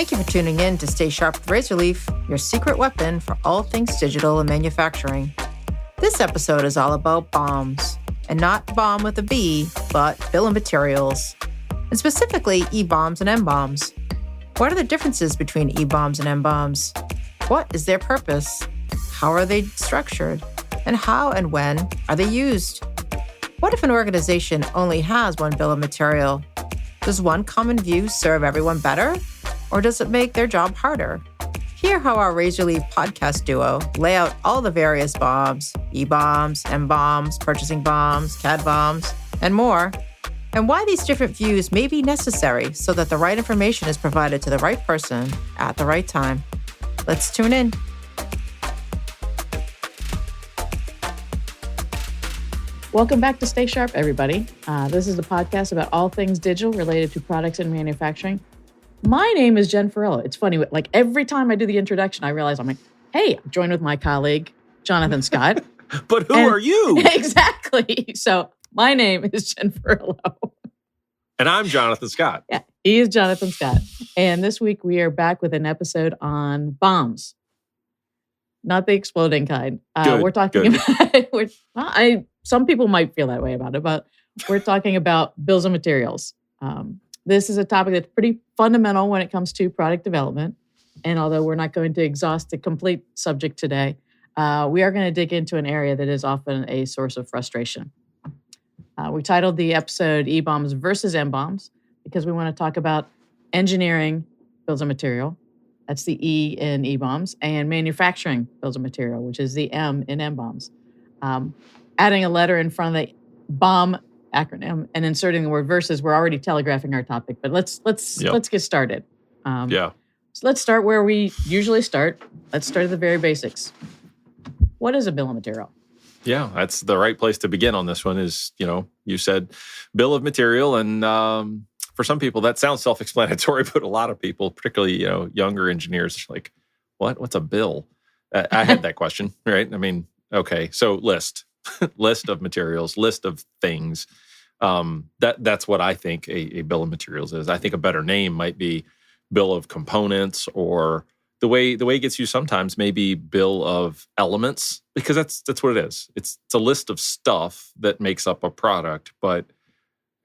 Thank you for tuning in to Stay Sharp with Razorleaf, your secret weapon for all things digital and manufacturing. This episode is all about BOMs, and not bomb with a B, but bill of materials, and specifically EBOMs and MBOMs. What are the differences between EBOMs and MBOMs? What is their purpose? How are they structured? And how and when are they used? What if an organization only has one bill of material? Does one common view serve everyone better? Or does it make their job harder? Hear how our Razorleaf podcast duo lay out all the various BOMs, EBOMs, MBOMs, purchasing BOMs, CAD BOMs, and more, and why these different views may be necessary so that the right information is provided to the right person at the right time. Let's tune in. Welcome back to Stay Sharp, everybody. This is the podcast about all things digital related to products and manufacturing. My name is Jen Ferrello. It's funny, like every time I do the introduction, I realize I'm like, hey, I'm joined with my colleague, Jonathan Scott. But who are you? Exactly. So my name is Jen Ferrello. And I'm Jonathan Scott. Yeah, he is Jonathan Scott. And this week we are back with an episode on BOMs. Not the exploding kind. We're talking about, some people might feel that way about it, but we're talking about bills of materials. This is a topic that's pretty fundamental when it comes to product development. And although we're not going to exhaust the complete subject today, we are going to dig into an area that is often a source of frustration. We titled the episode EBOMs versus MBOMs because we want to talk about engineering bills of material. That's the E in EBOMs, and manufacturing bills of material, which is the M in MBOMs. Adding a letter in front of the BOM acronym and inserting the word versus, we're already telegraphing our topic. But let's get started. So let's start where we usually start. Let's start at the very basics. What is a bill of material? Yeah, that's the right place to begin on this one is, you said bill of material. And for some people, that sounds self-explanatory, but a lot of people, particularly, younger engineers, are like, what's a bill? I had that question, right? I mean, okay, so list of materials, list of things. That's what I think a bill of materials is. I think a better name might be bill of components, or the way it gets used sometimes maybe bill of elements, because that's what it is. It's a list of stuff that makes up a product. But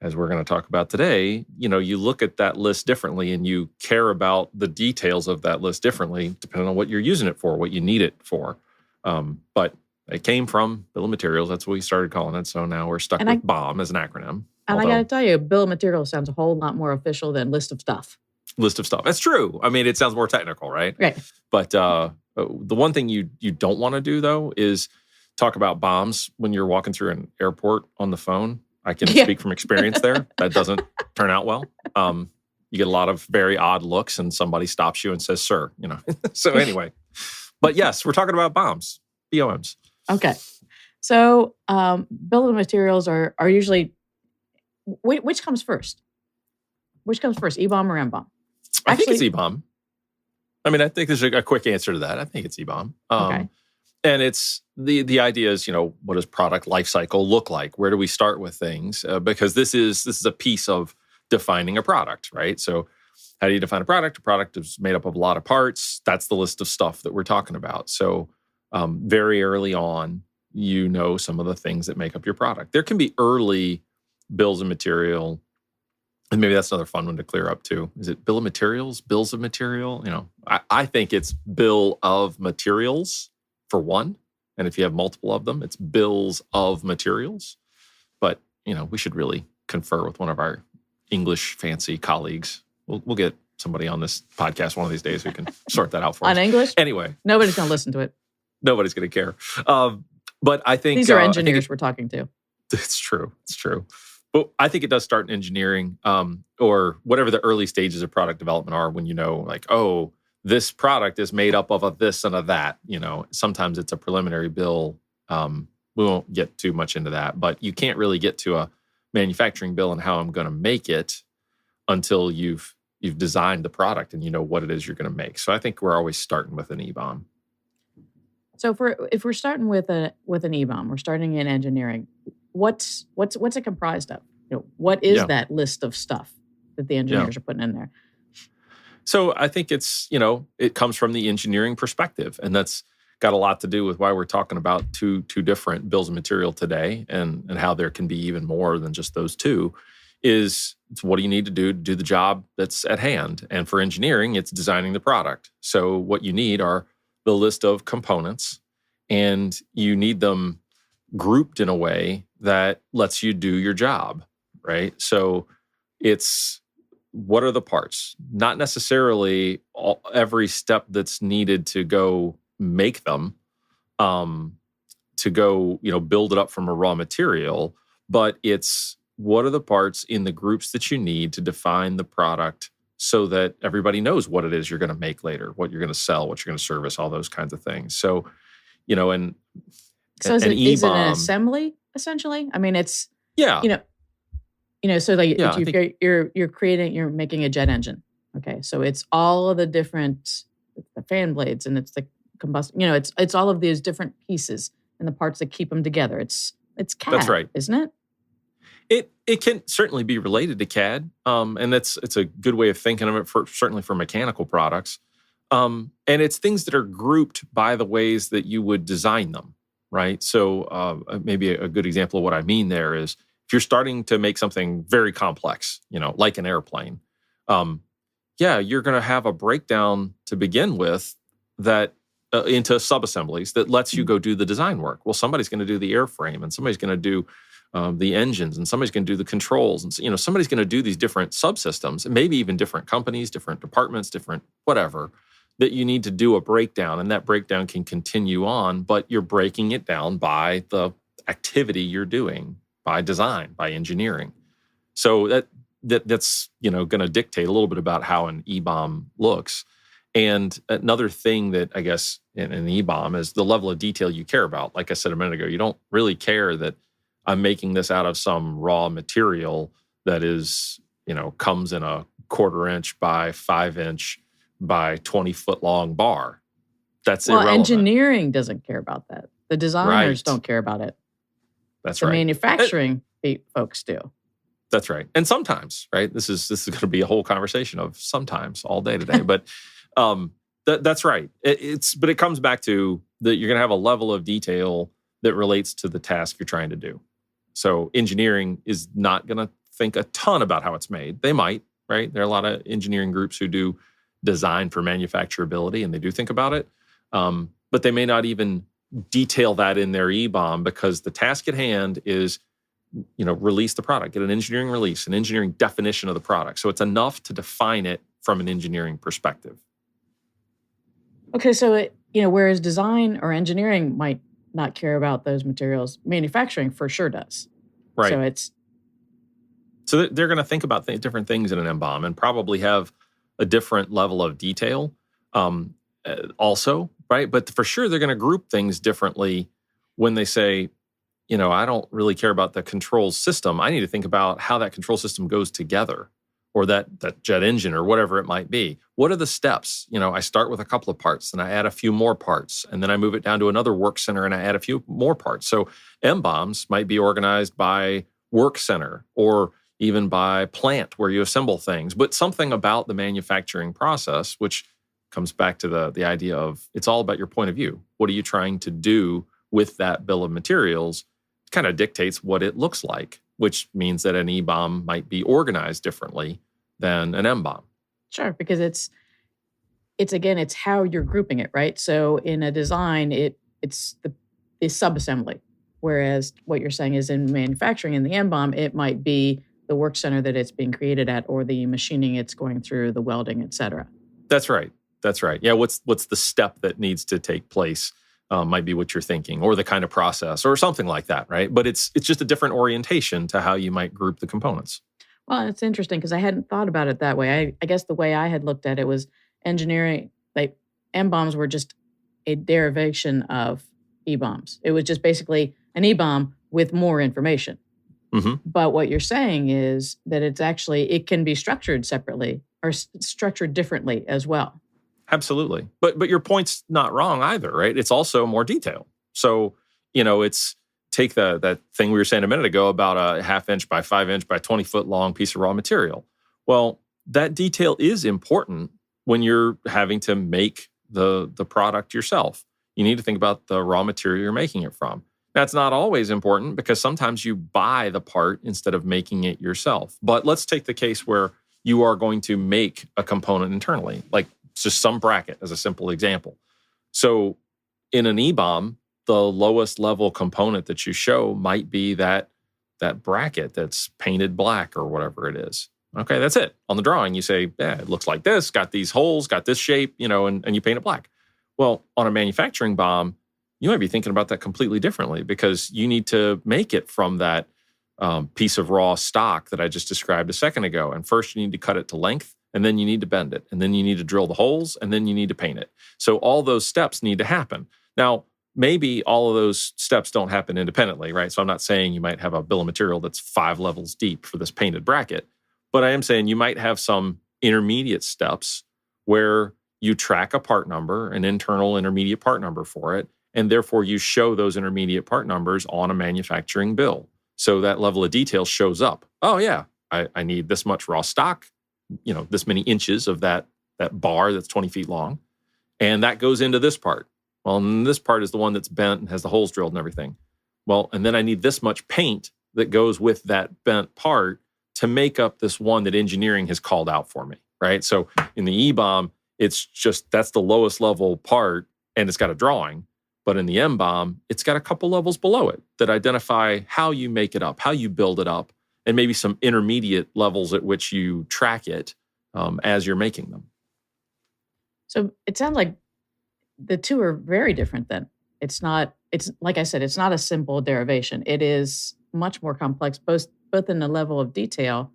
as we're going to talk about today, you look at that list differently and you care about the details of that list differently, depending on what you're using it for, what you need it for. But it came from bill of materials. That's what we started calling it. So now we're stuck with BOM as an acronym. And I got to tell you, bill of materials sounds a whole lot more official than list of stuff. List of stuff. That's true. I mean, it sounds more technical, right? Right. But the one thing you don't want to do, though, is talk about BOMs when you're walking through an airport on the phone. I can speak from experience there. That doesn't turn out well. You get a lot of very odd looks and somebody stops you and says, sir, So anyway, but yes, we're talking about BOMs, BOMs. Okay. So bill of materials are usually, which comes first? Which comes first, EBOM or MBOM? I think it's EBOM. I mean, I think there's a quick answer to that. I think it's EBOM. Okay. And it's the idea is, what does product life cycle look like? Where do we start with things? Because this is a piece of defining a product, right? So how do you define a product? A product is made up of a lot of parts. That's the list of stuff that we're talking about. So very early on, some of the things that make up your product. There can be early bills of material, and maybe that's another fun one to clear up too. Is it bill of materials, bills of material? I think it's bill of materials for one. And if you have multiple of them, it's bills of materials. But, we should really confer with one of our English fancy colleagues. We'll get somebody on this podcast one of these days who can sort that out for us. On English? Anyway. Nobody's going to listen to it. Nobody's going to care. But I think... These are engineers we're talking to. It's true. But I think it does start in engineering or whatever the early stages of product development are when this product is made up of a this and a that. Sometimes it's a preliminary bill. We won't get too much into that, but you can't really get to a manufacturing bill and how I'm going to make it until you've designed the product and you know what it is you're going to make. So I think we're always starting with an EBOM. So if we're starting with an EBOM, we're starting in engineering. What's it comprised of? What is that list of stuff that the engineers are putting in there? So I think it's, it comes from the engineering perspective, and that's got a lot to do with why we're talking about two different bills of material today, and how there can be even more than just those two. It's what do you need to do the job that's at hand? And for engineering, it's designing the product. So what you need are the list of components, and you need them grouped in a way that lets you do your job, right? So it's what are the parts? Not necessarily every step that's needed to go make them, to go, build it up from a raw material, but it's what are the parts in the groups that you need to define the product so that everybody knows what it is you're going to make later, what you're going to sell, what you're going to service, all those kinds of things. So, and so is it an assembly essentially? I mean, it's so like you're making a jet engine. Okay, so it's all of the different the fan blades, and it's the combustion. It's all of these different pieces and the parts that keep them together. It's CAD. That's right, isn't it? It can certainly be related to CAD, and it's a good way of thinking of it certainly for mechanical products. And it's things that are grouped by the ways that you would design them, right? So maybe a good example of what I mean there is if you're starting to make something very complex, like an airplane, you're going to have a breakdown to begin with that into subassemblies that lets you go do the design work. Well, somebody's going to do the airframe, and somebody's going to do the engines, and somebody's going to do the controls, and somebody's going to do these different subsystems, and maybe even different companies, different departments, different whatever, that you need to do a breakdown, and that breakdown can continue on, but you're breaking it down by the activity you're doing, by design, by engineering. So that's going to dictate a little bit about how an EBOM looks. And another thing that I guess in an EBOM is the level of detail you care about. Like I said a minute ago, you don't really care that I'm making this out of some raw material that is, comes in a 1/4 inch by 5 inch by 20 foot long bar. That's irrelevant. Engineering doesn't care about that. The designers don't care about it. That's right. The manufacturing folks do. That's right. And sometimes, right? This is going to be a whole conversation of sometimes all day today. But that's right. But it comes back to that you're going to have a level of detail that relates to the task you're trying to do. So engineering is not going to think a ton about how it's made. They might, right? There are a lot of engineering groups who do design for manufacturability, and they do think about it. But they may not even detail that in their EBOM, because the task at hand is, release the product, get an engineering release, an engineering definition of the product. So it's enough to define it from an engineering perspective. Okay, so whereas design or engineering might not care about those materials, manufacturing for sure does. Right. So they're going to think about different things in an MBOM and probably have a different level of detail also, right? But for sure, they're going to group things differently when they say, I don't really care about the control system. I need to think about how that control system goes together, or that jet engine, or whatever it might be. What are the steps? I start with a couple of parts, and I add a few more parts, and then I move it down to another work center, and I add a few more parts. So MBOMs might be organized by work center, or even by plant where you assemble things. But something about the manufacturing process, which comes back to the idea of it's all about your point of view. What are you trying to do with that bill of materials? Kind of dictates what it looks like, which means that an EBOM might be organized differently than an MBOM. Sure, because it's how you're grouping it, right? So in a design, it's the subassembly, whereas what you're saying is in manufacturing, in the MBOM, it might be the work center that it's being created at, or the machining it's going through, the welding, et cetera. That's right. Yeah, what's the step that needs to take place might be what you're thinking, or the kind of process, or something like that, right? But it's just a different orientation to how you might group the components. Well, it's interesting because I hadn't thought about it that way. I guess the way I had looked at it was engineering, like MBOMs were just a derivation of EBOMs. It was just basically an EBOM with more information. Mm-hmm. But what you're saying is that it can be structured separately or structured differently as well. Absolutely. But your point's not wrong either, right? It's also more detail. So, it's take that thing we were saying a minute ago about a 1/2 inch by 5 inch by 20 foot long piece of raw material. Well, that detail is important, when you're having to make the product yourself, you need to think about the raw material you're making it from. That's not always important because sometimes you buy the part instead of making it yourself. But let's take the case where you are going to make a component internally, like just some bracket as a simple example. So in an EBOM, the lowest level component that you show might be that bracket that's painted black or whatever it is. Okay, that's it. On the drawing, you say, yeah, it looks like this, got these holes, got this shape, and you paint it black. Well, on a manufacturing BOM, you might be thinking about that completely differently because you need to make it from that piece of raw stock that I just described a second ago. And first you need to cut it to length, and then you need to bend it, and then you need to drill the holes, and then you need to paint it. So all those steps need to happen. Now, maybe all of those steps don't happen independently, right? So I'm not saying you might have a bill of material that's 5 levels deep for this painted bracket, but I am saying you might have some intermediate steps where you track a part number, an internal intermediate part number for it, and therefore you show those intermediate part numbers on a manufacturing bill. So that level of detail shows up. Oh yeah, I need this much raw stock, this many inches of that bar that's 20 feet long, and that goes into this part. Well, and this part is the one that's bent and has the holes drilled and everything. Well, and then I need this much paint that goes with that bent part to make up this one that engineering has called out for me, right? So in the EBOM, it's just, that's the lowest level part and it's got a drawing. But in the MBOM, it's got a couple levels below it that identify how you make it up, how you build it up, and maybe some intermediate levels at which you track it as you're making them. So it sounds like the two are very different then. It's like I said, it's not a simple derivation. It is much more complex, both in the level of detail,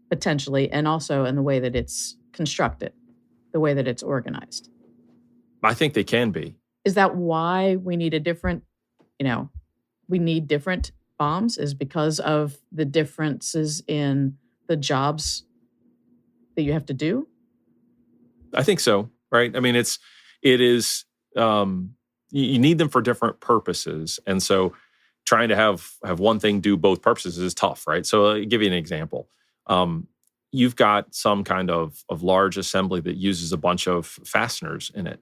potentially, and also in the way that it's constructed, the way that it's organized. I think they can be. Is that why we need different BOMs, is because of the differences in the jobs that you have to do? I think so, right? I mean, it is, you need them for different purposes. And so trying to have one thing do both purposes is tough, right? So I'll give you an example. You've got some kind of large assembly that uses a bunch of fasteners in it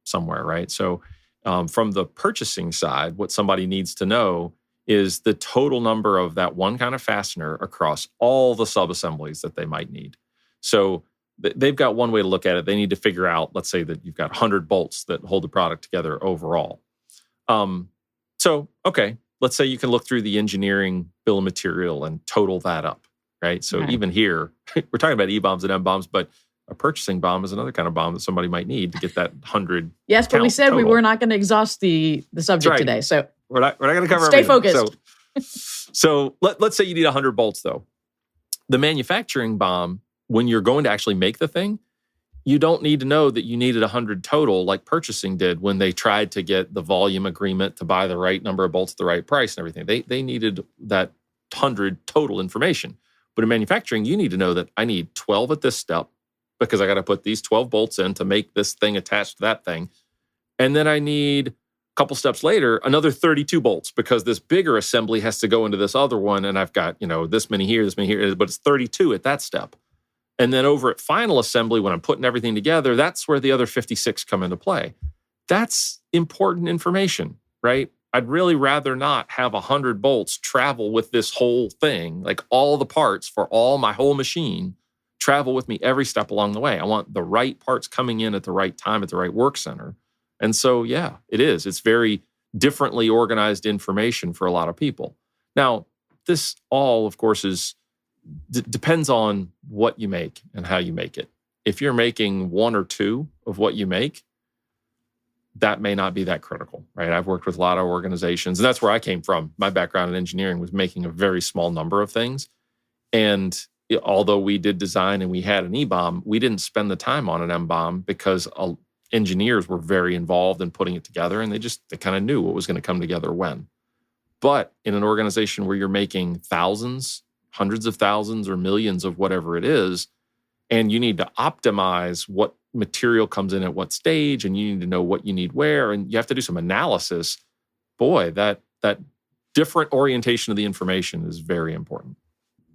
somewhere, right? So from the purchasing side, what somebody needs to know is the total number of that one kind of fastener across all the sub-assemblies that they might need. So they've got one way to look at it. They need to figure out, let's say that you've got 100 bolts that hold the product together overall. Okay, let's say you can look through the engineering bill of material and total that up, right? So even here, we're talking about EBOMs and MBOMs, but a purchasing BOM is another kind of BOM that somebody might need to get that 100. Yes, but we said total. We were not going to exhaust the subject today. So we're not going to cover stay everything. Focused. So let's say you need 100 bolts though. The manufacturing BOM, when you're going to actually make the thing, you don't need to know that you needed 100 total like purchasing did when they tried to get the volume agreement to buy the right number of bolts at the right price and everything. They needed that 100 total information. But in manufacturing, you need to know that I need 12 at this step because I got to put these 12 bolts in to make this thing attached to that thing. And then I need a couple steps later, another 32 bolts because this bigger assembly has to go into this other one. And I've got, this many here, but it's 32 at that step. And then over at final assembly, when I'm putting everything together, that's where the other 56 come into play. That's important information, right? I'd really rather not have 100 bolts travel with this whole thing, like all the parts for my whole machine travel with me every step along the way. I want the right parts coming in at the right time at the right work center. And so, yeah, it is. It's very differently organized information for a lot of people. Now, this all, of course, depends on what you make and how you make it. If you're making 1 or 2 of what you make, that may not be that critical, right? I've worked with a lot of organizations, and that's where I came from. My background in engineering was making a very small number of things. And although we did design and we had an EBOM, we didn't spend the time on an MBOM because engineers were very involved in putting it together, and they kind of knew what was going to come together when. But in an organization where you're making thousands, hundreds of thousands, or millions of whatever it is, and you need to optimize what material comes in at what stage, and you need to know what you need where, and you have to do some analysis. Boy, that different orientation of the information is very important.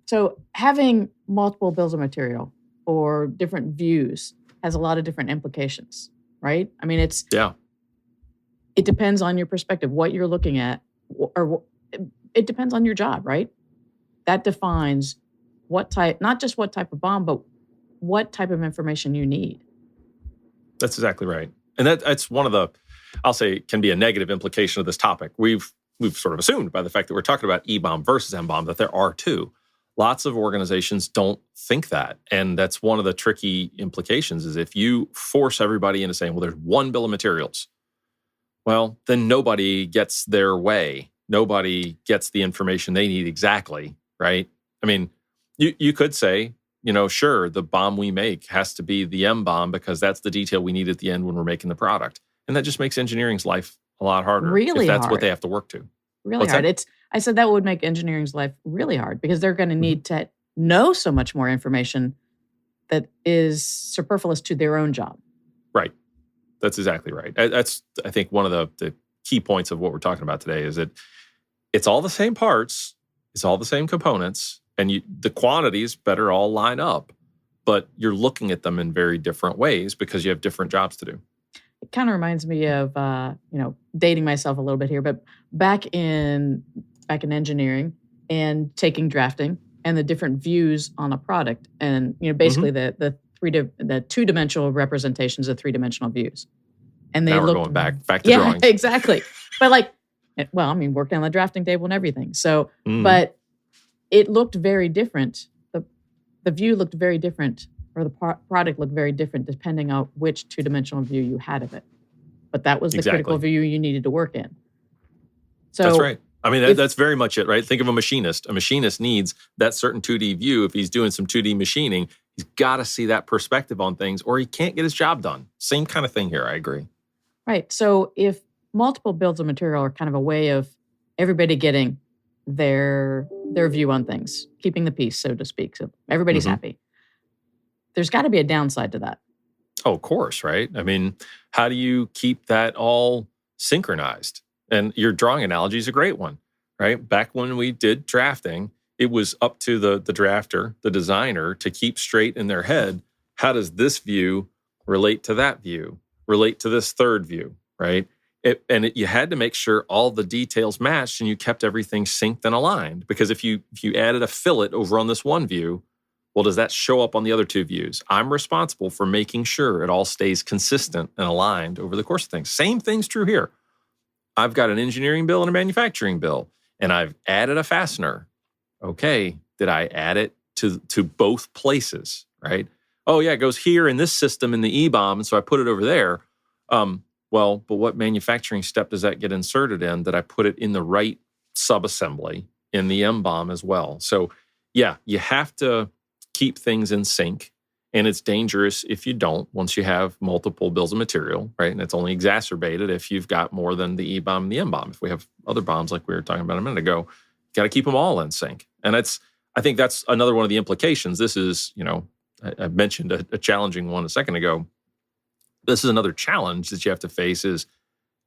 So having multiple bills of material or different views, has a lot of different implications, right? I mean, it depends on your perspective, what you're looking at, or it depends on your job, right? That defines not just what type of BOM, but what type of information you need. That's exactly right. And that's one of the, I'll say, can be a negative implication of this topic. We've sort of assumed by the fact that we're talking about EBOM versus MBOM that there are two. Lots of organizations don't think that. And that's one of the tricky implications is if you force everybody into saying, well, there's one bill of materials, well, then nobody gets their way. Nobody gets the information they need exactly, right? I mean, you could say, sure, the BOM we make has to be the MBOM because that's the detail we need at the end when we're making the product. And that just makes engineering's life a lot harder. Really if that's hard. What they have to work to. Really What's hard. That? I said that would make engineering's life really hard because they're going to need to know so much more information that is superfluous to their own job. Right. That's exactly right. That's, I think, one of the key points of what we're talking about today is that it's all the same parts, it's all the same components, and the quantities better all line up, but you're looking at them in very different ways because you have different jobs to do. It kind of reminds me of, dating myself a little bit here, but back in engineering and taking drafting and the different views on a product, and basically the two-dimensional representations of three-dimensional views, and they now we're looked going back to drawings. Exactly. But worked on the drafting table and everything. So, but it looked very different. The view looked very different, or the product looked very different depending on which two-dimensional view you had of it. But that was the critical view you needed to work in. So that's right. I mean, that's very much it, right? Think of a machinist. A machinist needs that certain 2D view. If he's doing some 2D machining, he's got to see that perspective on things or he can't get his job done. Same kind of thing here, I agree. Right. So if multiple builds of material are kind of a way of everybody getting their view on things, keeping the peace, so to speak, so everybody's happy, there's got to be a downside to that. Oh, of course, right? I mean, how do you keep that all synchronized? And your drawing analogy is a great one, right? Back when we did drafting, it was up to the drafter, the designer, to keep straight in their head, how does this view relate to that view, relate to this third view, right? You had to make sure all the details matched and you kept everything synced and aligned. Because if you added a fillet over on this one view, well, does that show up on the other two views? I'm responsible for making sure it all stays consistent and aligned over the course of things. Same thing's true here. I've got an engineering bill and a manufacturing bill, and I've added a fastener. Okay, did I add it to both places, right? Oh, yeah, it goes here in this system in the EBOM, and so I put it over there. Well, but what manufacturing step does that get inserted in that I put it in the right subassembly in the MBOM as well? So, yeah, you have to keep things in sync, and it's dangerous if you don't once you have multiple bills of material, right? And it's only exacerbated if you've got more than the EBOM and the MBOM. If we have other BOMs like we were talking about a minute ago, you got to keep them all in sync. And I think that's another one of the implications. This is, I mentioned a challenging one a second ago. This is another challenge that you have to face is,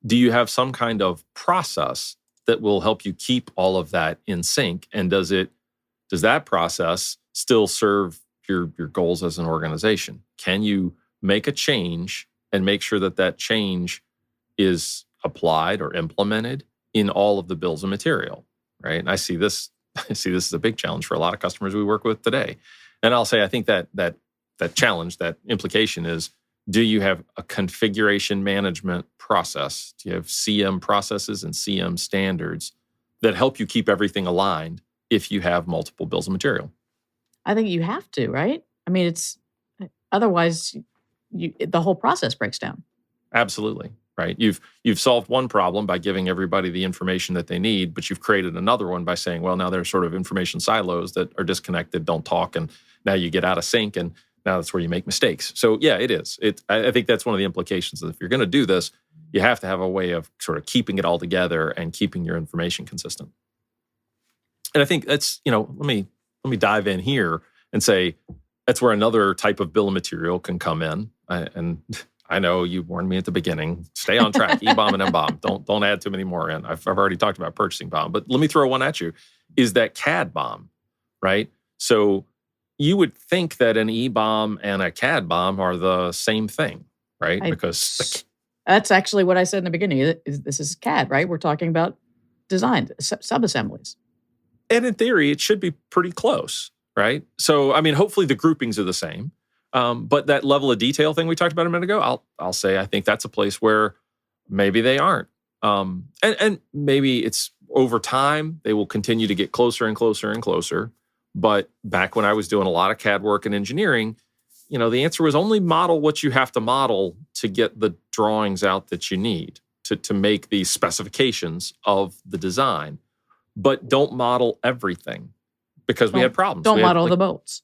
do you have some kind of process that will help you keep all of that in sync? And does that process still serve your goals as an organization? Can you make a change and make sure that change is applied or implemented in all of the bills of material, right? And I see this as a big challenge for a lot of customers we work with today. And I'll say, I think that challenge, that implication is, do you have a configuration management process? Do you have CM processes and CM standards that help you keep everything aligned if you have multiple bills of material? I think you have to, right? I mean, otherwise the whole process breaks down. Absolutely, right? You've solved one problem by giving everybody the information that they need, but you've created another one by saying, well, now there's sort of information silos that are disconnected, don't talk, and now you get out of sync, and now that's where you make mistakes. So yeah, it is. I think that's one of the implications that if you're going to do this, you have to have a way of sort of keeping it all together and keeping your information consistent. And I think that's, let me dive in here and say that's where another type of bill of material can come in. And I know you warned me at the beginning, stay on track, EBOM and MBOM. Don't add too many more in. I've already talked about purchasing BOM, but let me throw one at you. Is that CAD BOM, right? So you would think that an EBOM and a CAD BOM are the same thing, right? Because that's actually what I said in the beginning. This is CAD, right? We're talking about design, sub-assemblies. And in theory, it should be pretty close, right? So, I mean, hopefully the groupings are the same. But that level of detail thing we talked about a minute ago, I'll say I think that's a place where maybe they aren't. And maybe it's over time, they will continue to get closer and closer and closer. But back when I was doing a lot of CAD work in engineering, the answer was only model what you have to model to get the drawings out that you need to make the specifications of the design. But don't model everything because we had problems. Don't model the bolts.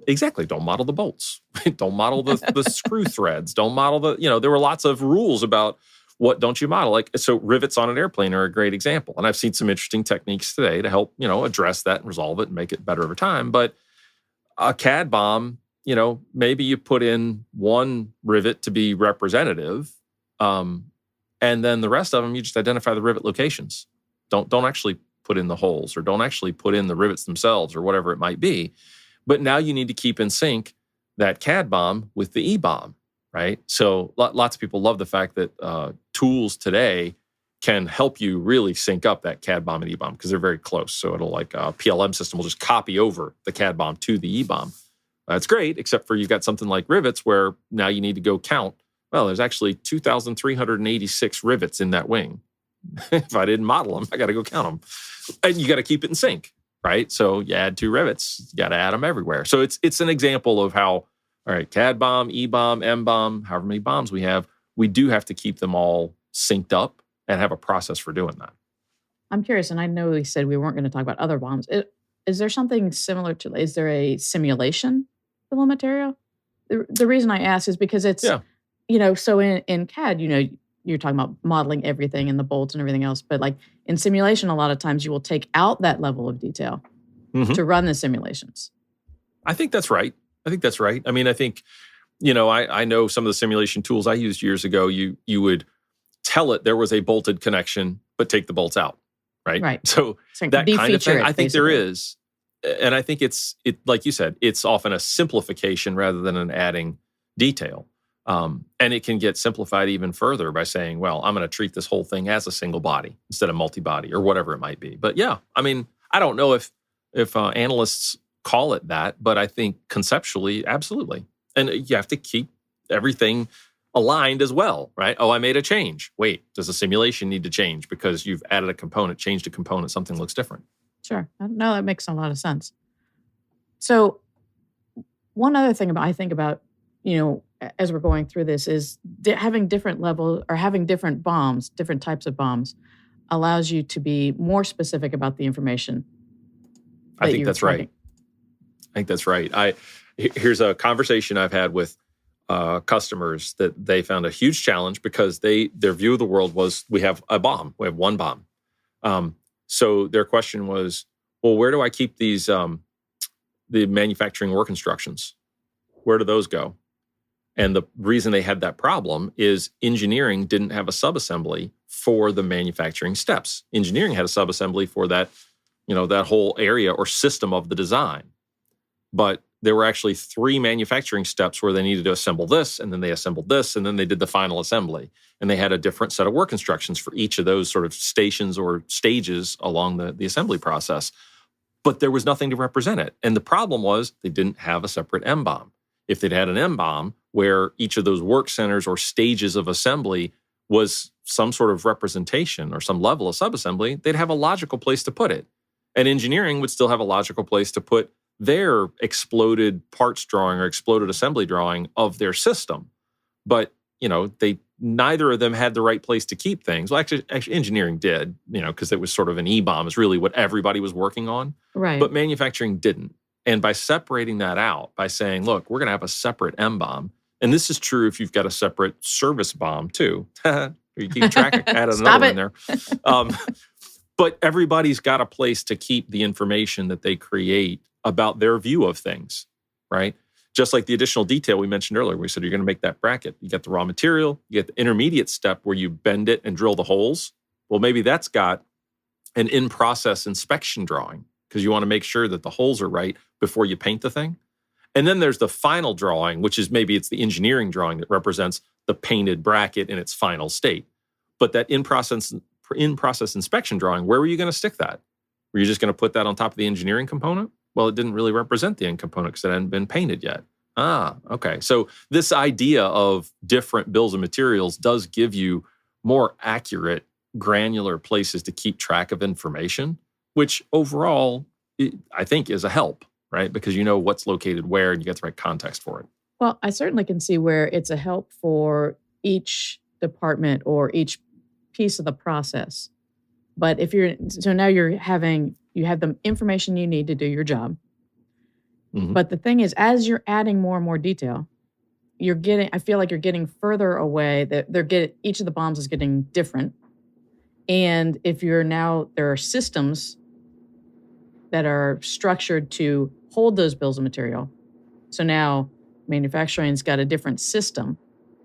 Exactly. Don't model the bolts. Don't model the screw threads. Don't model there were lots of rules about what don't you model. So rivets on an airplane are a great example. And I've seen some interesting techniques today to help, address that and resolve it and make it better over time. But a CAD BOM, maybe you put in one rivet to be representative. And then the rest of them, you just identify the rivet locations. Don't actually put in the holes or don't actually put in the rivets themselves or whatever it might be. But now you need to keep in sync that CAD BOM with the EBOM, right? So lots of people love the fact that tools today can help you really sync up that CAD BOM and EBOM because they're very close. So it'll a PLM system will just copy over the CAD BOM to the EBOM. That's great, except for you've got something like rivets where now you need to go count. Well, there's actually 2,386 rivets in that wing. If I didn't model them, I got to go count them. And you got to keep it in sync, right? So you add 2 rivets, you got to add them everywhere. So it's an example of how, all right, CAD BOM, EBOM, MBOM, however many BOMs we have, we do have to keep them all synced up and have a process for doing that. I'm curious, and I know we said we weren't going to talk about other BOMs. Is there something similar to, is there a simulation bill of material? The reason I ask is because it's, so in CAD, you're talking about modeling everything and the bolts and everything else. But in simulation, a lot of times you will take out that level of detail to run the simulations. I think that's right. I mean, I think, I know some of the simulation tools I used years ago, you would tell it there was a bolted connection, but take the bolts out, right? Right. So that kind of thing, I think there is. And I think it like you said, it's often a simplification rather than an adding detail. And it can get simplified even further by saying, well, I'm going to treat this whole thing as a single body instead of multi-body or whatever it might be. But yeah, I mean, I don't know if analysts call it that, but I think conceptually, absolutely. And you have to keep everything aligned as well, right? Oh, I made a change. Wait, does the simulation need to change because you've added a component, changed a component, something looks different? Sure. No, that makes a lot of sense. So one other thing I think about, as we're going through this is having different levels or having different BOMs, different types of BOMs allows you to be more specific about the information. I think that's right. Here's a conversation I've had with customers that they found a huge challenge because their view of the world was we have a BOM, we have one BOM. So their question was, well, where do I keep these the manufacturing work instructions? Where do those go? And the reason they had that problem is engineering didn't have a subassembly for the manufacturing steps. Engineering had a subassembly for that, that whole area or system of the design. But there were actually 3 manufacturing steps where they needed to assemble this, and then they assembled this, and then they did the final assembly. And they had a different set of work instructions for each of those sort of stations or stages along the assembly process. But there was nothing to represent it. And the problem was they didn't have a separate MBOM. If they'd had an MBOM where each of those work centers or stages of assembly was some sort of representation or some level of subassembly, they'd have a logical place to put it. And engineering would still have a logical place to put their exploded parts drawing or exploded assembly drawing of their system. But, neither of them had the right place to keep things. Well, actually engineering did, because it was sort of an EBOM is really what everybody was working on. Right. But manufacturing didn't. And by separating that out, by saying, look, we're going to have a separate MBOM, and this is true if you've got a separate service BOM too. You keep track of added another in there. But everybody's got a place to keep the information that they create about their view of things, right? Just like the additional detail we mentioned earlier, we said you're going to make that bracket. You get the raw material, you get the intermediate step where you bend it and drill the holes. Well, maybe that's got an in-process inspection drawing because you want to make sure that the holes are right before you paint the thing. And then there's the final drawing, which is maybe it's the engineering drawing that represents the painted bracket in its final state. But that in-process inspection drawing, where were you going to stick that? Were you just going to put that on top of the engineering component? Well, it didn't really represent the end component because it hadn't been painted yet. Okay. So this idea of different bills of materials does give you more accurate, granular places to keep track of information, which overall, I think is a help, right? Because you know what's located where and you get the right context for it. Well, I certainly can see where it's a help for each department or each piece of the process. But now you have the information you need to do your job. Mm-hmm. But the thing is, as you're adding more and more detail, I feel like you're getting further away. That each of the BOMs is getting different. And if there are systems that are structured to hold those bills of material. So now manufacturing's got a different system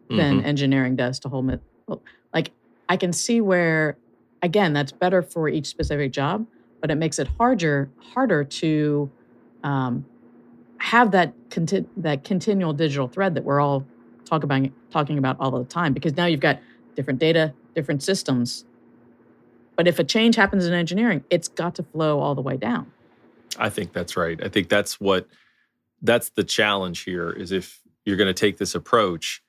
than engineering does to hold it. Like, I can see where, again, that's better for each specific job, but it makes it harder to have that continual digital thread that we're all talking about all the time, because now you've got different data, different systems. But if a change happens in engineering, it's got to flow all the way down. I think that's right. I think that's the challenge here, is if you're going to take this approach,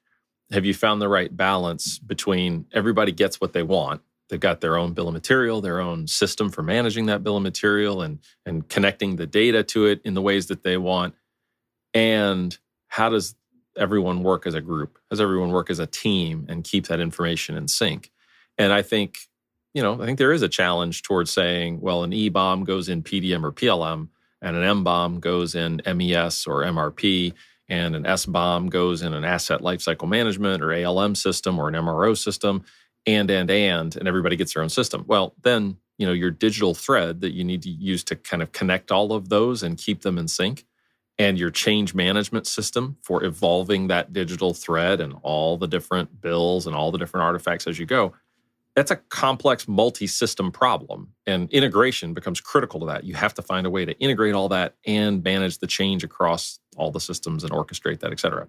have you found the right balance between everybody gets what they want? They've got their own bill of material, their own system for managing that bill of material and connecting the data to it in the ways that they want. And how does everyone work as a group? How does everyone work as a team and keep that information in sync? And I think there is a challenge towards saying, well, an EBOM goes in PDM or PLM, and an MBOM goes in MES or MRP, and an SBOM goes in an asset lifecycle management or ALM system or an MRO system, and everybody gets their own system. Well, then, your digital thread that you need to use to kind of connect all of those and keep them in sync, and your change management system for evolving that digital thread and all the different bills and all the different artifacts as you go, that's a complex multi-system problem, and integration becomes critical to that. You have to find a way to integrate all that and manage the change across all the systems and orchestrate that, et cetera.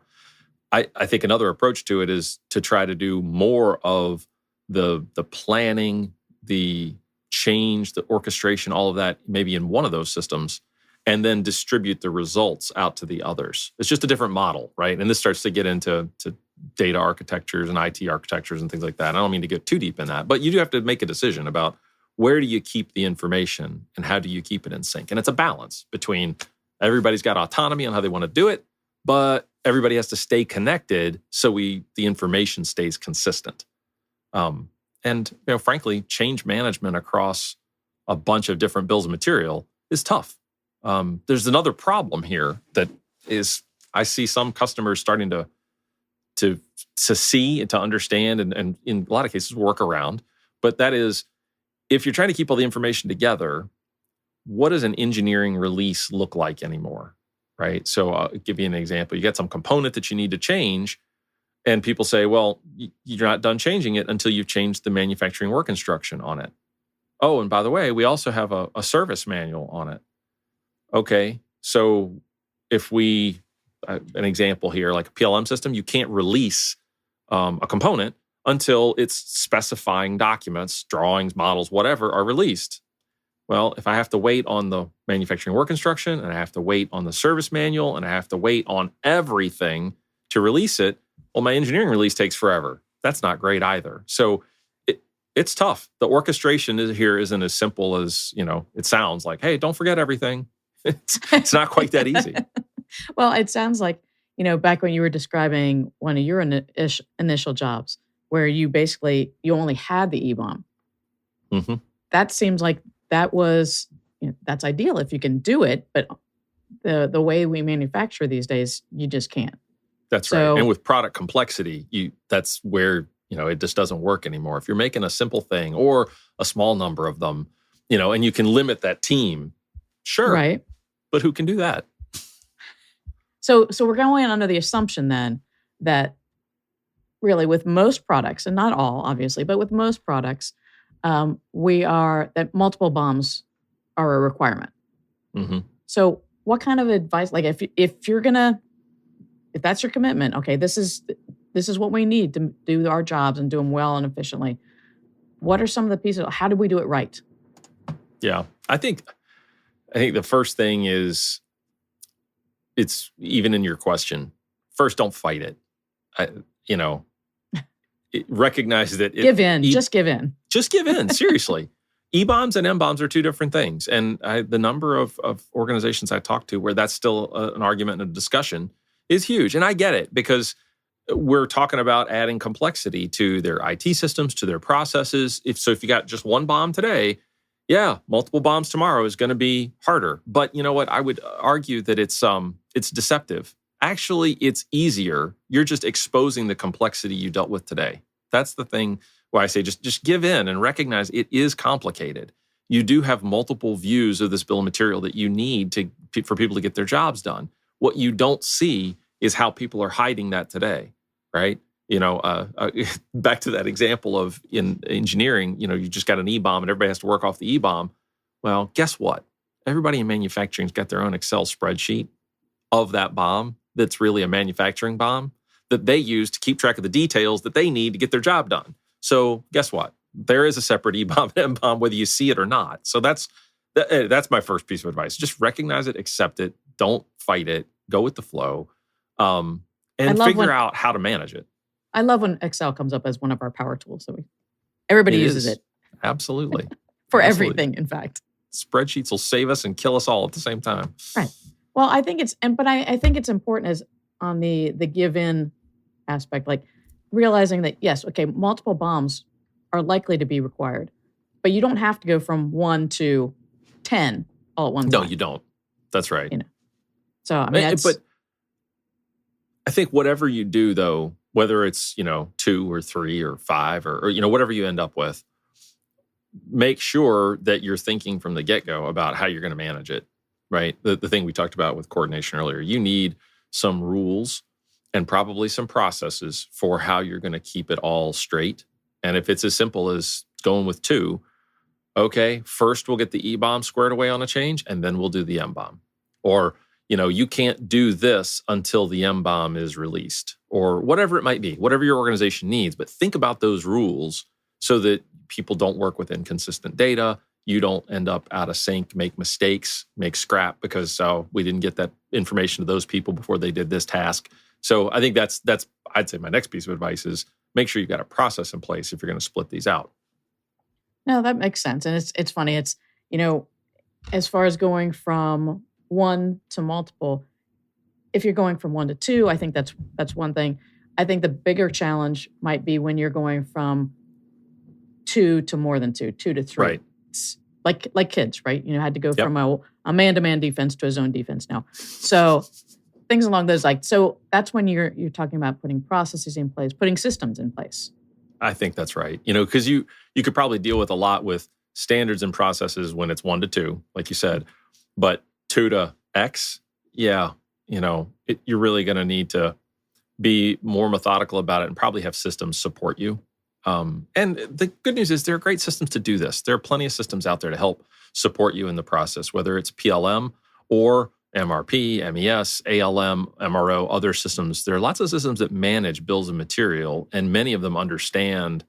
I think another approach to it is to try to do more of the planning, the change, the orchestration, all of that, maybe in one of those systems, and then distribute the results out to the others. It's just a different model, right? And this starts to get into data architectures and IT architectures and things like that. I don't mean to get too deep in that, but you do have to make a decision about where do you keep the information and how do you keep it in sync? And it's a balance between everybody's got autonomy on how they want to do it, but everybody has to stay connected so the information stays consistent. And frankly, change management across a bunch of different bills of material is tough. There's another problem here that is, I see some customers starting to see and to understand and in a lot of cases work around. But that is, if you're trying to keep all the information together, what does an engineering release look like anymore, right? So I'll give you an example. You got some component that you need to change, and people say, well, you're not done changing it until you've changed the manufacturing work instruction on it. Oh, and by the way, we also have a service manual on it. Okay, so if an example here, like a PLM system, you can't release a component until its specifying documents, drawings, models, whatever, are released. Well, if I have to wait on the manufacturing work instruction, and I have to wait on the service manual, and I have to wait on everything to release it, well, my engineering release takes forever. That's not great either. So it's tough. The orchestration here isn't as simple as, it sounds like, hey, don't forget everything. It's not quite that easy. Well, it sounds like, back when you were describing one of your initial jobs where you only had the EBOM. Mm-hmm. That seems like that was, that's ideal if you can do it, but the way we manufacture these days, you just can't. That's right. And with product complexity, that's where, it just doesn't work anymore. If you're making a simple thing or a small number of them, and you can limit that team, sure. Right. But who can do that? So we're going under the assumption then that really with most products, and not all obviously, but with most products, that multiple BOMs are a requirement. Mm-hmm. So what kind of advice, like if that's your commitment, okay, this is what we need to do our jobs and do them well and efficiently. What are some of the pieces? How do we do it right? Yeah, I think the first thing is, it's even in your question. First, don't fight it. Recognize that give in. Just give in. Just give in. Seriously. EBOMs and MBOMs are two different things. And the number of organizations I talk to where that's still an argument and a discussion is huge. And I get it, because we're talking about adding complexity to their IT systems, to their processes. If you got just one BOM today, yeah, multiple BOMs tomorrow is going to be harder. But you know what? I would argue that it's deceptive. Actually, it's easier. You're just exposing the complexity you dealt with today. That's the thing where I say just give in and recognize it is complicated. You do have multiple views of this bill of material that you need for people to get their jobs done. What you don't see is how people are hiding that today, right? Back to that example of in engineering, you just got an EBOM and everybody has to work off the EBOM. Well, guess what? Everybody in manufacturing's got their own Excel spreadsheet of that BOM that's really a manufacturing BOM that they use to keep track of the details that they need to get their job done. So guess what? There is a separate EBOM and MBOM whether you see it or not. So that's my first piece of advice. Just recognize it, accept it, don't fight it, go with the flow, and figure out how to manage it. I love when Excel comes up as one of our power tools. So everybody uses it. Absolutely. For everything, in fact. Spreadsheets will save us and kill us all at the same time. Right. Well, I think I think it's important as on the give in aspect, like realizing that, yes, okay, multiple BOMs are likely to be required, but you don't have to go from 1 to 10 all at one time. No, you don't. That's right. So, I mean, but I think whatever you do, though, whether it's, 2 or 3 or 5 or whatever you end up with, make sure that you're thinking from the get-go about how you're going to manage it, right? The thing we talked about with coordination earlier, you need some rules and probably some processes for how you're going to keep it all straight. And if it's as simple as going with 2, okay, first we'll get the EBOM squared away on a change, and then we'll do the MBOM. Or, you can't do this until the MBOM is released, or whatever it might be, whatever your organization needs. But think about those rules so that people don't work with inconsistent data. You don't end up out of sync, make mistakes, make scrap because we didn't get that information to those people before they did this task. So I think that's I'd say my next piece of advice is make sure you've got a process in place if you're going to split these out. No, that makes sense. And it's funny. It's, as far as going from 1 to multiple, if you're going from 1 to 2, I think that's one thing. I think the bigger challenge might be when you're going from 2 to more than 2 to 3. Right. It's like kids, right? Had to go from a man-to-man defense to a zone defense now. So things along those so that's when you're talking about putting processes in place, putting systems in place. I think that's right. Because you could probably deal with a lot with standards and processes when it's 1 to 2, like you said, but 2 to X, you're really going to need to be more methodical about it and probably have systems support you. And the good news is there are great systems to do this. There are plenty of systems out there to help support you in the process, whether it's PLM or MRP, MES, ALM, MRO, other systems. There are lots of systems that manage bills of material, and many of them understand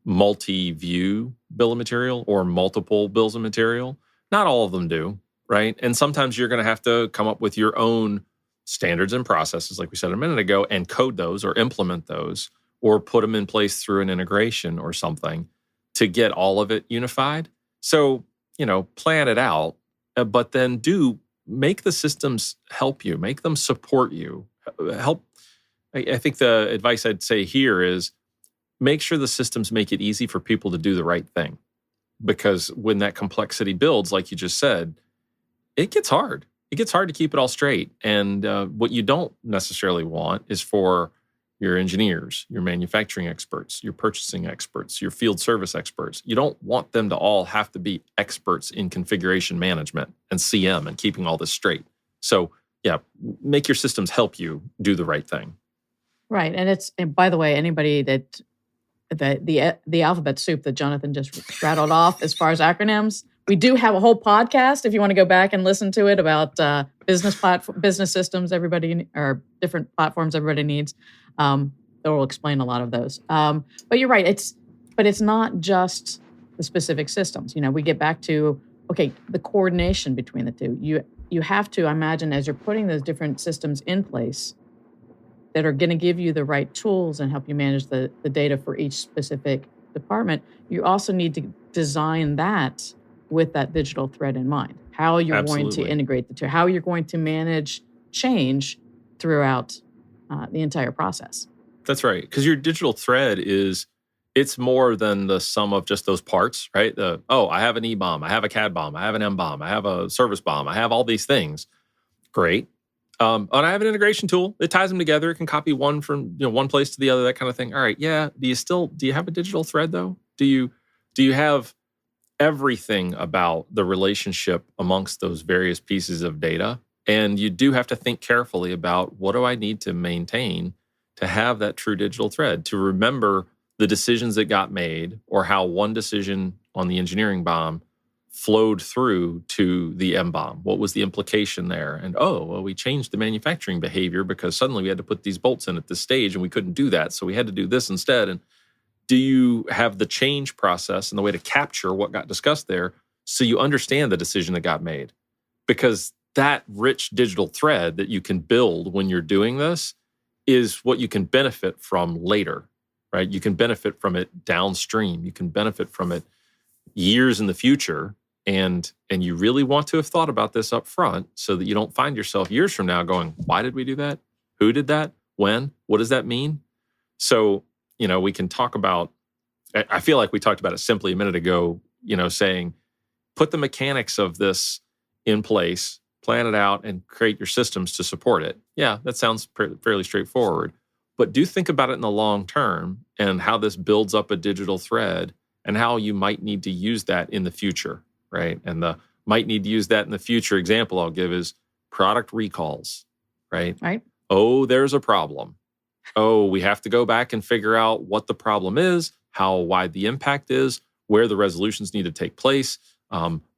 multi-view bill of material or multiple bills of material. Not all of them do, right? And sometimes you're going to have to come up with your own standards and processes, like we said a minute ago, and code those or implement those or put them in place through an integration or something to get all of it unified. So, plan it out, but then make the systems help you, make them support you. I think the advice I'd say here is make sure the systems make it easy for people to do the right thing. Because when that complexity builds, like you just said, it gets hard. It gets hard to keep it all straight. And what you don't necessarily want is for your engineers, your manufacturing experts, your purchasing experts, your field service experts. You don't want them to all have to be experts in configuration management and CM and keeping all this straight. So, make your systems help you do the right thing. Right. And by the way, anybody that the alphabet soup that Jonathan just rattled off as far as acronyms, we do have a whole podcast if you want to go back and listen to it about bill business systems, or different platforms everybody needs. That will explain a lot of those. But you're right. It's not just the specific systems. We get back to, okay, the coordination between the two. You have to imagine, as you're putting those different systems in place that are going to give you the right tools and help you manage the data for each specific department, you also need to design that with that digital thread in mind. How you're going to integrate the two, how you're going to manage change throughout the entire process. That's right. Because your digital thread it's more than the sum of just those parts, right? I have an EBOM, I have a CAD BOM, I have an MBOM, I have a service BOM, I have all these things. Great. And I have an integration tool. It ties them together. It can copy one from one place to the other, that kind of thing. All right, yeah. Do you have a digital thread though? Do you have everything about the relationship amongst those various pieces of data? And you do have to think carefully about, what do I need to maintain to have that true digital thread, to remember the decisions that got made, or how one decision on the engineering BOM flowed through to the MBOM. What was the implication there? And we changed the manufacturing behavior because suddenly we had to put these bolts in at this stage and we couldn't do that. So we had to do this instead. And do you have the change process and the way to capture what got discussed there so you understand the decision that got made? Because that rich digital thread that you can build when you're doing this is what you can benefit from later, right? You can benefit from it downstream. You can benefit from it years in the future. And you really want to have thought about this up front so that you don't find yourself years from now going, why did we do that? Who did that? When? What does that mean? So, we can talk about, I feel like we talked about it simply a minute ago, saying, put the mechanics of this in place, plan it out, and create your systems to support it. Yeah, that sounds fairly straightforward. But do think about it in the long term and how this builds up a digital thread and how you might need to use that in the future, right? And the might need to use that in the future example I'll give is product recalls, right? Right. Oh, there's a problem. Oh, we have to go back and figure out what the problem is, how wide the impact is, where the resolutions need to take place,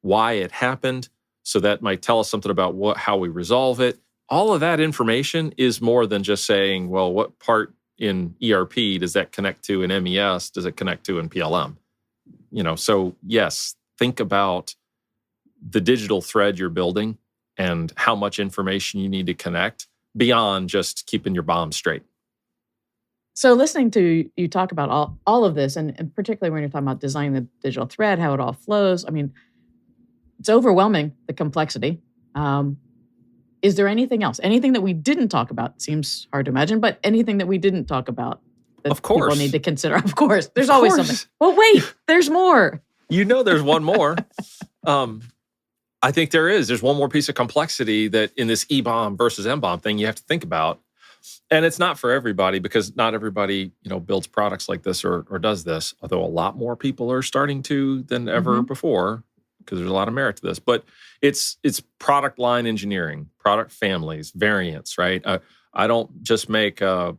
why it happened. So that might tell us something about how we resolve it. All of that information is more than just saying, well, what part in ERP does that connect to in MES? Does it connect to in PLM? So yes, think about the digital thread you're building and how much information you need to connect beyond just keeping your BOM straight. So listening to you talk about all of this, and particularly when you're talking about designing the digital thread, how it all flows, I mean, it's overwhelming, the complexity. Is there anything else? Anything that we didn't talk about? Seems hard to imagine, but anything that we didn't talk about that of course people need to consider? Of course. There's always something. Well, wait, there's more. There's one more. I think there is. There's one more piece of complexity that in this EBOM versus MBOM thing you have to think about. And it's not for everybody because not everybody, builds products like this or does this, although a lot more people are starting to than ever before because there's a lot of merit to this. But it's product line engineering, product families, variants, right? I don't just make, the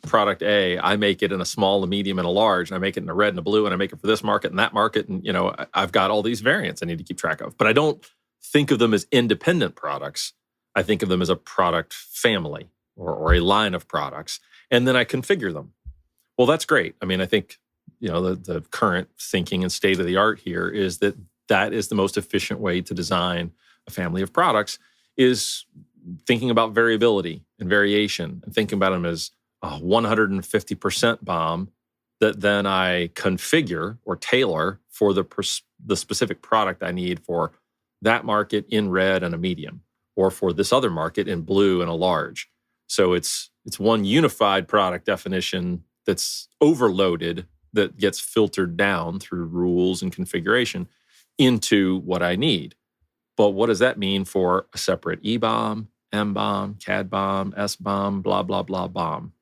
product A, I make it in a small, a medium, and a large, and I make it in a red and a blue, and I make it for this market and that market. And, I've got all these variants I need to keep track of. But I don't think of them as independent products. I think of them as a product family or a line of products. And then I configure them. Well, that's great. I mean, I think, the current thinking and state of the art here is that is the most efficient way to design a family of products is thinking about variability and variation and thinking about them as a 150% BOM that then I configure or tailor for the specific product I need for that market in red and a medium, or for this other market in blue and a large. So it's one unified product definition that's overloaded that gets filtered down through rules and configuration into what I need. But what does that mean for a separate EBOM, MBOM, CAD BOM, SBOM, blah, blah, blah, BOM?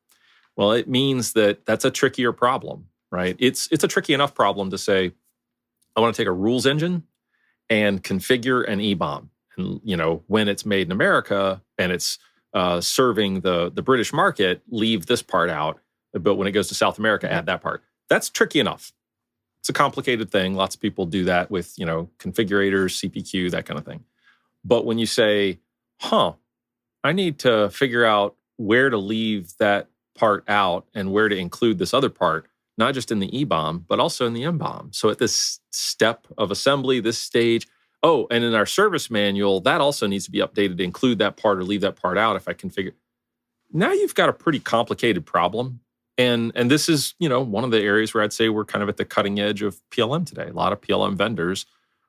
Well, it means that that's a trickier problem, right? It's a tricky enough problem to say, I want to take a rules engine and configure an EBOM. And, when it's made in America and it's serving the British market, leave this part out. But when it goes to South America, add that part. That's tricky enough. It's a complicated thing. Lots of people do that with, configurators, CPQ, that kind of thing. But when you say, I need to figure out where to leave that part out and where to include this other part, not just in the EBOM, but also in the MBOM. So at this step of assembly, this stage, and in our service manual, that also needs to be updated to include that part or leave that part out if I configure. Now you've got a pretty complicated problem. And this is, one of the areas where I'd say we're kind of at the cutting edge of PLM today. A lot of PLM vendors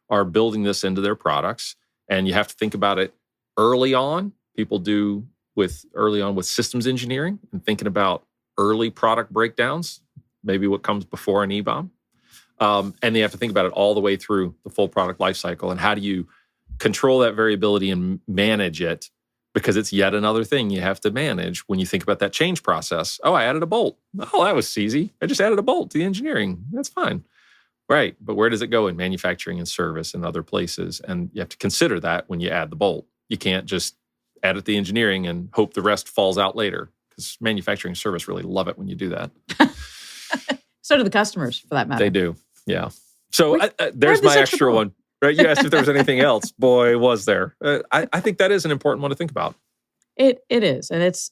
are building this into their products, and you have to think about it early on. People do early on with systems engineering and thinking about early product breakdowns, maybe what comes before an EBOM. And you have to think about it all the way through the full product lifecycle. And how do you control that variability and manage it? Because it's yet another thing you have to manage when you think about that change process. I added a bolt. Oh, that was easy. I just added a bolt to the engineering. That's fine. Right. But where does it go in manufacturing and service and other places? And you have to consider that when you add the bolt. You can't just add it to the engineering and hope the rest falls out later, because manufacturing and service really love it when you do that. So do the customers, for that matter. They do. Yeah. So there's my extra one. Right? You asked if there was anything else. Boy, was there. I think that is an important one to think about. It is. And it's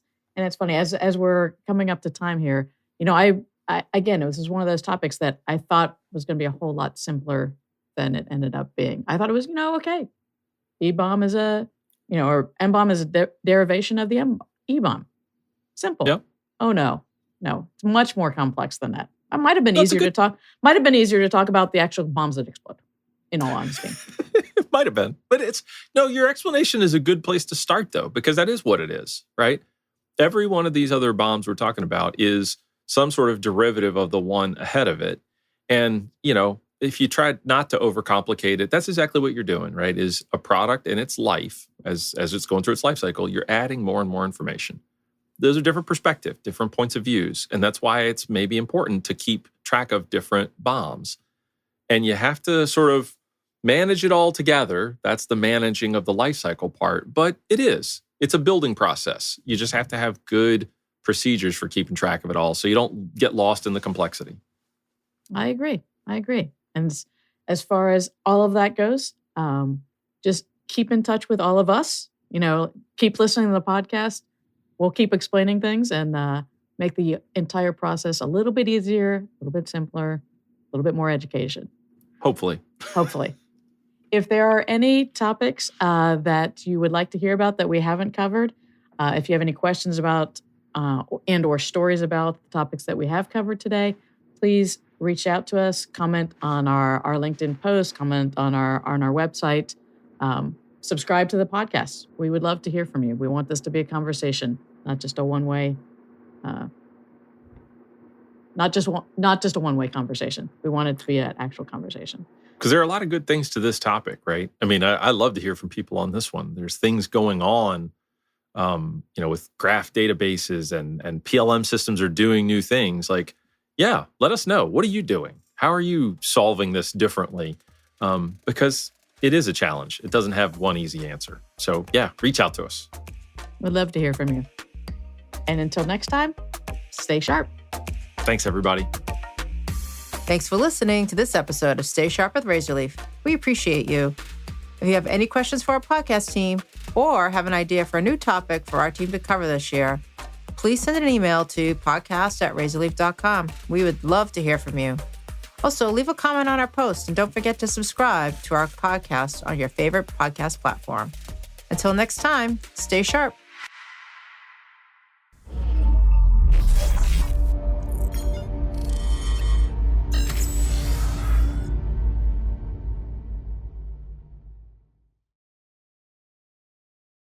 funny. As we're coming up to time here, I again, this is one of those topics that I thought was going to be a whole lot simpler than it ended up being. I thought it was, okay. EBOM is or MBOM is a derivation of the EBOM. Simple. Yep. Oh, no. It's much more complex than that. It might have been easier to talk about the actual bombs that explode, in all honesty. It might have been. But your explanation is a good place to start, though, because that is what it is, right? Every one of these other bombs we're talking about is some sort of derivative of the one ahead of it. And, if you try not to overcomplicate it, that's exactly what you're doing, right? Is a product in its life, as it's going through its life cycle, you're adding more and more information. Those are different perspectives, different points of views. And that's why it's maybe important to keep track of different bombs. And you have to sort of manage it all together. That's the managing of the life cycle part. But it's a building process. You just have to have good procedures for keeping track of it all so you don't get lost in the complexity. I agree. And as far as all of that goes, just keep in touch with all of us. Keep listening to the podcast. We'll keep explaining things and make the entire process a little bit easier, a little bit simpler, a little bit more education. Hopefully. If there are any topics that you would like to hear about that we haven't covered, if you have any questions about and or stories about the topics that we have covered today, please reach out to us, comment on our LinkedIn post, comment on our website, subscribe to the podcast. We would love to hear from you. We want this to be a conversation, not just a one-way, not just a one-way conversation. We want it to be an actual conversation. Because there are a lot of good things to this topic, right? I mean, I love to hear from people on this one. There's things going on, with graph databases and PLM systems are doing new things. Like, yeah, let us know. What are you doing? How are you solving this differently? Because it is a challenge. It doesn't have one easy answer. So yeah, reach out to us. We'd love to hear from you. And until next time, stay sharp. Thanks, everybody. Thanks for listening to this episode of Stay Sharp with Razorleaf. We appreciate you. If you have any questions for our podcast team or have an idea for a new topic for our team to cover this year, please send an email to podcast@razorleaf.com. We would love to hear from you. Also, leave a comment on our post and don't forget to subscribe to our podcast on your favorite podcast platform. Until next time, stay sharp.